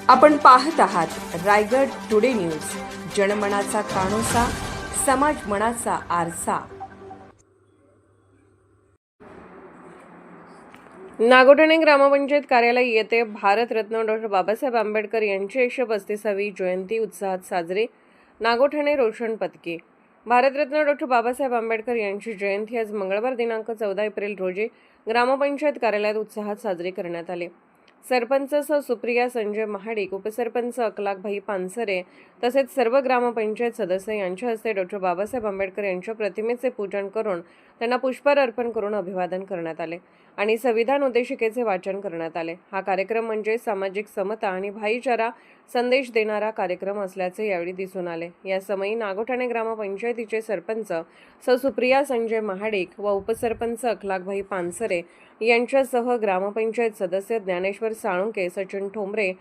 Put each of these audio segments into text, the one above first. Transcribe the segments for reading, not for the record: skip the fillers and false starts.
आपण पाहत आहात रायगड टुडे न्यूज, जनमनाचा कानोसा, समाज मनाचा आरसा। नागोठणे ग्रामपंचायत कार्यालय येथे भारतरत्न डॉ. बाबासाहेब आंबेडकर यांची 135वी जयंती उत्साहात साजरी। नागोठणे रोशन पदकी। भारतरत्न डॉ. बाबासाहेब आंबेडकर यांची जयंती आज मंगळवार दिनांक 14 एप्रिल रोजी ग्रामपंचायत कार्यालयात उत्साहात साजरी करण्यात आली। सरपंच सुप्रिया संजय महाडिक, उपसरपंच अखलाकभाई पानसरे तसेच सर्व ग्रामपंचायत सदस्य यांच्या हस्ते डॉ. बाबासाहेब आंबेडकर यांच्या प्रतिमेचे पूजन करून त्यांना पुष्पहार अर्पण करून अभिवादन करण्यात आले आणि संविधान उद्देशिकेचे वाचन करण्यात आले। हा कार्यक्रम म्हणजे सामाजिक समता आणि भाईचारा संदेश देणारा कार्यक्रम असल्याचे यावेळी दिसून आले। या समयी नागोठणे ग्रामपंचायतीचे सरपंच सुप्रिया संजय महाडिक व उपसरपंच अखलाकभाई पानसरे यांच्यासह ग्रामपंचायत सदस्य ज्ञानेश्वर साळुंके, सचिन ठोंबरे,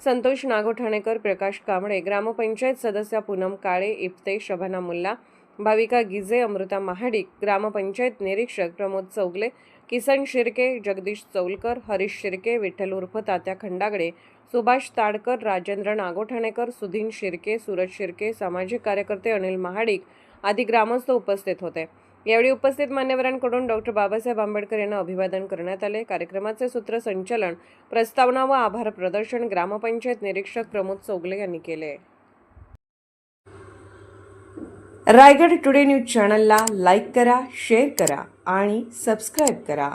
संतोष नागोठाणेकर, प्रकाश कांबळे, ग्रामपंचायत सदस्य पूनम काळे, इफ्ते, शबाना मुल्ला, भाविका गिजे, अमृता महाडिक, ग्रामपंचायत निरीक्षक प्रमोद चौगले, किसन शिर्के, जगदीश चौलकर, हरीश शिर्के, विठ्ठल उर्फ तात्या खंडागडे, सुभाष ताडकर, राजेंद्र नागोठाणेकर, सुधीन शिर्के, सूरज शिर्के, सामाजिक कार्यकर्ते अनिल महाडिक आदी ग्रामस्थ उपस्थित होते। यावेळी उपस्थित मान्यवरांकडून डॉ. बाबासाहेब आंबेडकर यांना अभिवादन करण्यात आले। कार्यक्रमाचे सूत्रसंचालन, प्रस्तावना व आभार प्रदर्शन ग्रामपंचायत निरीक्षक प्रमोद चौगले यांनी केले। रायगड टुडे न्यूज चॅनलला लाईक करा, शेअर करा आणि सबस्क्राईब करा।